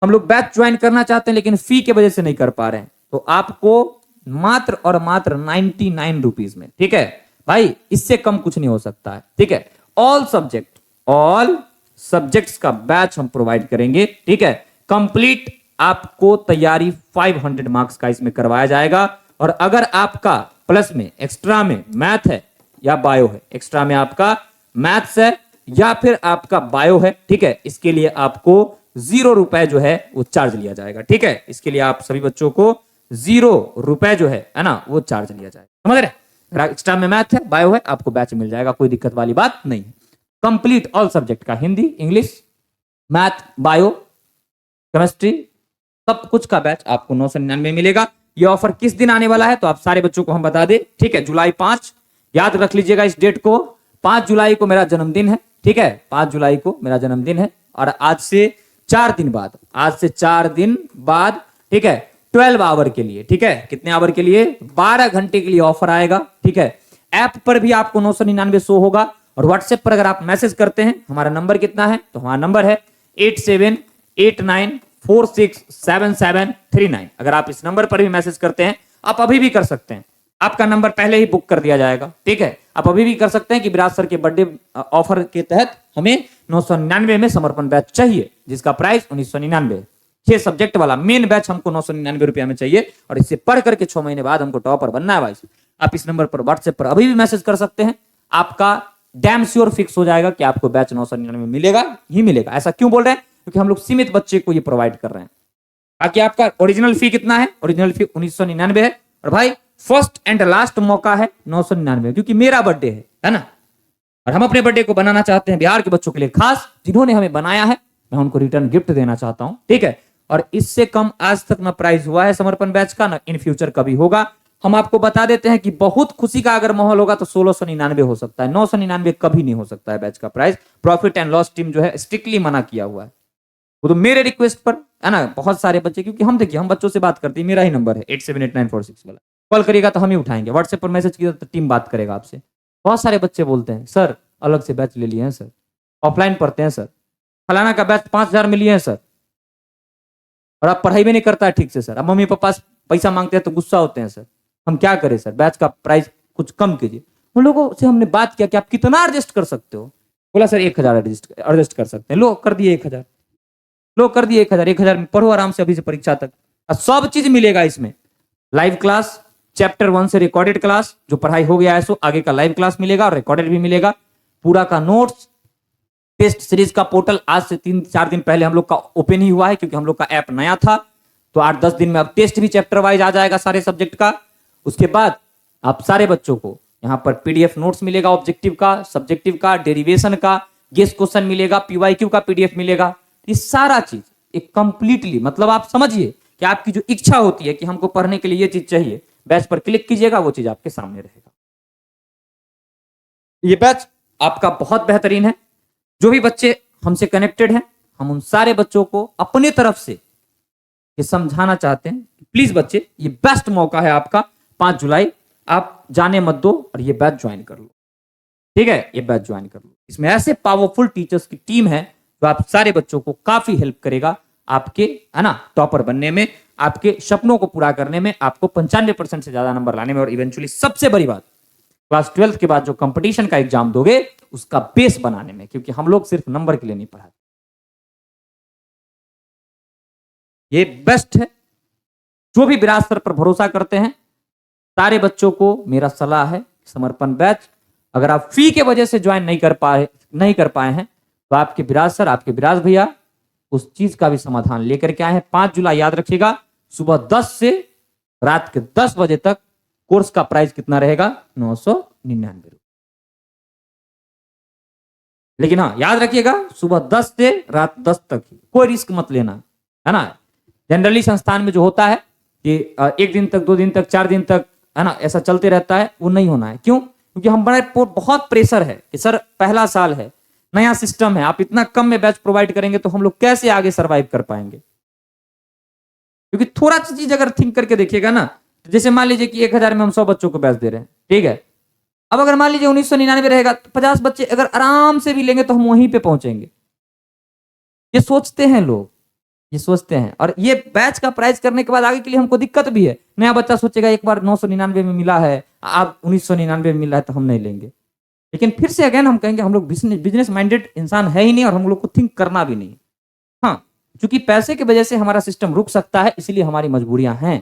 हम लोग बैच ज्वाइन करना चाहते हैं लेकिन फी की वजह से नहीं कर पा रहे हैं, तो आपको मात्र और मात्र 99 रुपीज में, ठीक है भाई, इससे कम कुछ नहीं हो सकता है। ठीक है, ऑल सब्जेक्ट्स का बैच हम प्रोवाइड करेंगे। ठीक है, कंप्लीट आपको तैयारी 500 मार्क्स का इसमें करवाया जाएगा। और अगर आपका प्लस में एक्स्ट्रा में मैथ है या बायो है, एक्स्ट्रा में आपका मैथ्स है या फिर आपका बायो है, ठीक है, इसके लिए आपको 0 रुपए जो है वो चार्ज लिया जाएगा। ठीक है, इसके लिए आप सभी बच्चों को 0 रुपए जो है ना वो चार्ज लिया जाएगा। समझ रहे, एक्स्ट्रा में मैथ है, बायो है, आपको बैच मिल जाएगा, कोई दिक्कत वाली बात नहीं है। कंप्लीट ऑल सब्जेक्ट का, Hindi, English, math, bio, chemistry, सब कुछ का बैच आपको 999 में मिलेगा। ये ऑफर किस दिन आने वाला है तो आप सारे बच्चों को हम बता दें। ठीक है, जुलाई 5, याद रख लीजिएगा इस डेट को, 5 जुलाई को मेरा जन्मदिन है। ठीक है, 5 जुलाई को मेरा जन्मदिन है, और आज से 4 दिन बाद, ठीक है, 12 आवर के लिए, ठीक है, कितने आवर के लिए, 12 घंटे के लिए ऑफर आएगा। ठीक है, ऐप पर भी आपको 999 शो होगा, और व्हाट्सएप पर अगर आप मैसेज करते हैं, हमारा नंबर कितना है, तो हमारा नंबर है 8789467739। अगर आप इस नंबर पर भी मैसेज करते हैं, आप अभी भी कर सकते हैं, आपका नंबर पहले ही बुक कर दिया जाएगा। ठीक है, आप अभी भी कर सकते हैं कि विराज सर के बर्थडे ऑफर के तहत हमें 999 में समर्पण बैच चाहिए, जिसका प्राइस 1999, 6 सब्जेक्ट वाला मेन बैच हमको 999 रुपया में चाहिए, और इससे पढ़ करके 6 महीने बाद हमको टॉपर बनना है भाई। आप इस नंबर पर व्हाट्सएप पर अभी भी मैसेज कर सकते हैं, आपका डैम श्योर फिक्स हो जाएगा कि आपको बैच 999 में मिलेगा ही मिलेगा। ऐसा क्यों बोल रहे हैं, क्योंकि हम लोग सीमित बच्चे को ये प्रोवाइड कर रहे हैं। बाकी आपका ओरिजिनल फी कितना है, ओरिजिनल फी 1999 है, और भाई फर्स्ट एंड लास्ट मौका है 999, क्योंकि मेरा बर्थडे है ना, और हम अपने बर्थडे को बनाना चाहते हैं बिहार के बच्चों के लिए खास, जिन्होंने हमें बनाया है, मैं उनको रिटर्न गिफ्ट देना चाहता हूं। ठीक है, और इससे कम आज तक ना प्राइस हुआ है समर्पण बैच का, ना इन फ्यूचर कभी होगा। हम आपको बता देते हैं कि बहुत खुशी का अगर माहौल होगा तो 1699 हो सकता है, 999 कभी नहीं हो सकता है बैच का price. Profit and loss team जो है स्ट्रिक्टली मना किया हुआ है, वो तो मेरे रिक्वेस्ट पर है ना। बहुत सारे बच्चे, क्योंकि हम देखिए हम बच्चों से बात करते हैं, मेरा ही नंबर है 878946 वाला, कॉल करिएगा तो हम ही उठाएंगे, व्हाट्सएप पर मैसेज किया तो टीम बात करेगा आपसे। बहुत सारे बच्चे बोलते हैं सर अलग से बैच ले लिए हैं सर, ऑफलाइन पढ़ते हैं सर, फलाना का बैच 5000 में लिए हैं सर, और आप पढ़ाई भी नहीं करता है ठीक से सर, अब मम्मी पापा पैसा मांगते हैं तो गुस्सा होते हैं सर, हम क्या करें सर, बैच का प्राइस कुछ कम कीजिए। उन लोगों से हमने बात किया कि आप कितना एडजस्ट कर सकते हो, बोला सर 1000 एडजस्ट कर सकते हैं। लो कर दिए 1000, लो कर दिए 1000 में पढ़ो आराम से अभी से परीक्षा तक, और सब चीज मिलेगा इसमें। लाइव क्लास, चैप्टर 1 से रिकॉर्डेड क्लास, जो पढ़ाई हो गया है सो आगे का लाइव क्लास मिलेगा और रिकॉर्डेड भी मिलेगा, पूरा का नोट्स, टेस्ट सीरीज का पोर्टल आज से 3-4 दिन पहले हम लोग का ओपन ही हुआ है, क्योंकि हम लोग का ऐप नया था, तो 8-10 दिन में अब टेस्ट भी चैप्टर वाइज आ जाएगा सारे सब्जेक्ट का। उसके बाद आप सारे बच्चों को यहाँ पर पीडीएफ नोट्स मिलेगा, ऑब्जेक्टिव का, सब्जेक्टिव का, डेरिवेशन का, गेस्ट क्वेश्चन मिलेगा, पीवाईक्यू का पीडीएफ मिलेगा। ये सारा चीज एक कंप्लीटली, मतलब आप समझिए कि आपकी जो इच्छा होती है कि हमको पढ़ने के लिए ये चीज चाहिए, बैच पर क्लिक कीजिएगा, वो चीज आपके सामने रहेगा। ये बैच आपका बहुत बेहतरीन है। जो भी बच्चे हमसे कनेक्टेड हैं, हम उन सारे बच्चों को अपनी तरफ से ये समझाना चाहते हैं, प्लीज बच्चे ये बेस्ट मौका है आपका, 5 जुलाई आप जाने मत दो और ये बैच ज्वाइन कर लो। ठीक है, ये बैच ज्वाइन कर लो। इसमें ऐसे पावरफुल टीचर्स की टीम है जो आप सारे बच्चों को काफी हेल्प करेगा आपके, है ना, टॉपर बनने में, आपके सपनों को पूरा करने में, आपको 95% से ज्यादा नंबर लाने में, और इवेंचुअली सबसे बड़ी बात, क्लास 12th के बाद जो कंपटीशन का एग्जाम दोगे उसका बेस बनाने में, क्योंकि हम लोग सिर्फ नंबर के लिए नहीं पढ़ाते। ये बेस्ट है। जो भी विराज सर पर भरोसा करते हैं, सारे बच्चों को मेरा सलाह है, समर्पण बैच अगर आप फी के वजह से ज्वाइन नहीं कर पाए हैं तो आपके विराज सर, आपके विराज भैया उस चीज का भी समाधान लेकर के आए हैं। 5 जुलाई याद रखिएगा, सुबह 10 से रात के 10 बजे तक कोर्स का प्राइस कितना रहेगा? 999 रुपए। लेकिन हाँ याद रखिएगा, सुबह 10 से रात 10 तक ही, कोई रिस्क मत लेना, है ना। जनरली संस्थान में जो होता है कि 1 दिन तक, 2 दिन तक, 4 दिन तक, है ना, ऐसा चलते रहता है, वो नहीं होना है। क्यों? क्योंकि हमारे बहुत प्रेशर है कि सर पहला साल है, नया सिस्टम है, आप इतना कम में बैच प्रोवाइड करेंगे तो हम लोग कैसे आगे सरवाइव कर पाएंगे। क्योंकि थोड़ा सी चीज अगर थिंक करके देखिएगा ना, तो जैसे मान लीजिए कि 1000 में हम 100 बच्चों को बैच दे रहे हैं, ठीक है। अब अगर मान लीजिए 1999 रहेगा तो 50 बच्चे अगर आराम से भी लेंगे तो हम वहीं पे पहुंचेंगे। ये सोचते हैं लोग, ये सोचते हैं, और ये बैच का प्राइस करने के बाद आगे के लिए हमको दिक्कत भी है। नया बच्चा सोचेगा एक बार 999 में मिला है, अब 1999 में मिला है तो हम नहीं लेंगे। लेकिन फिर से अगेन हम कहेंगे हम लोग बिजनेस माइंडेड इंसान है ही नहीं, और हम लोग को थिंक करना भी नहीं। हाँ, क्योंकि पैसे की वजह से हमारा सिस्टम रुक सकता है, इसलिए हमारी मजबूरियां हैं,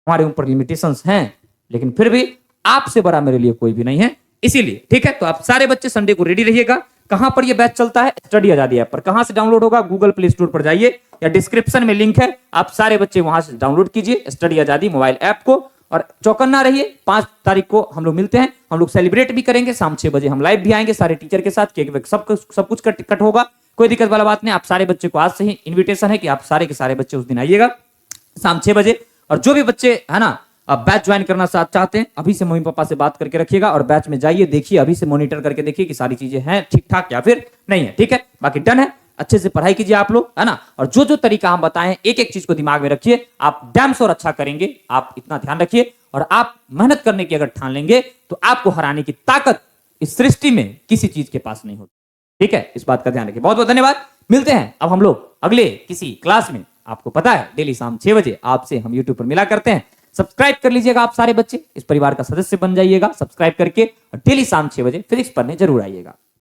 हमारे ऊपर लिमिटेशंस हैं, लेकिन फिर भी आपसे बड़ा मेरे लिए कोई भी नहीं है। इसीलिए ठीक है, तो आप सारे बच्चे संडे को रेडी रहिएगा। कहां पर ये बैच चलता है? स्टडी आजादी ऐप पर। कहां से डाउनलोड होगा? गूगल प्ले स्टोर पर जाइए या डिस्क्रिप्शन में लिंक है, आप सारे बच्चे वहां से डाउनलोड कीजिए स्टडी आजादी मोबाइल ऐप को, और चौकन्ना रहिए। 5 तारीख को हम लोग मिलते हैं, हम लोग सेलिब्रेट भी करेंगे, शाम 6 बजे हम लाइव भी आएंगे सारे टीचर के साथ, केक सब कुछ कट होगा, कोई दिक्कत वाला बात नहीं। आप सारे बच्चे को आज से ही इन्विटेशन है कि आप सारे के सारे बच्चे उस दिन आइएगा शाम 6 बजे। और जो भी बच्चे है ना बैच ज्वाइन करना चाहते हैं, अभी से मम्मी पापा से बात करके रखिएगा और बैच में जाइए, देखिए, अभी से मॉनिटर करके देखिए कि सारी चीजें हैं ठीक ठाक या फिर नहीं है। ठीक है, बाकी डन है, अच्छे से पढ़ाई कीजिए आप लोग, है ना। और जो जो तरीका हम बताएं एक एक चीज को दिमाग में रखिए, आप डैम श्योर अच्छा करेंगे। आप इतना ध्यान रखिए, और आप मेहनत करने की अगर ठान लेंगे तो आपको हराने की ताकत इस सृष्टि में किसी चीज के पास नहीं होती। ठीक है, इस बात का ध्यान रखिए। बहुत बहुत धन्यवाद। मिलते हैं अब हम लोग अगले किसी क्लास में। आपको पता है डेली शाम 6 बजे आपसे हम यूट्यूब पर मिला करते हैं। सब्सक्राइब कर लीजिएगा आप सारे बच्चे, इस परिवार का सदस्य बन जाइएगा सब्सक्राइब करके, और डेली शाम 6 बजे फिजिक्स पढ़ने जरूर आइएगा।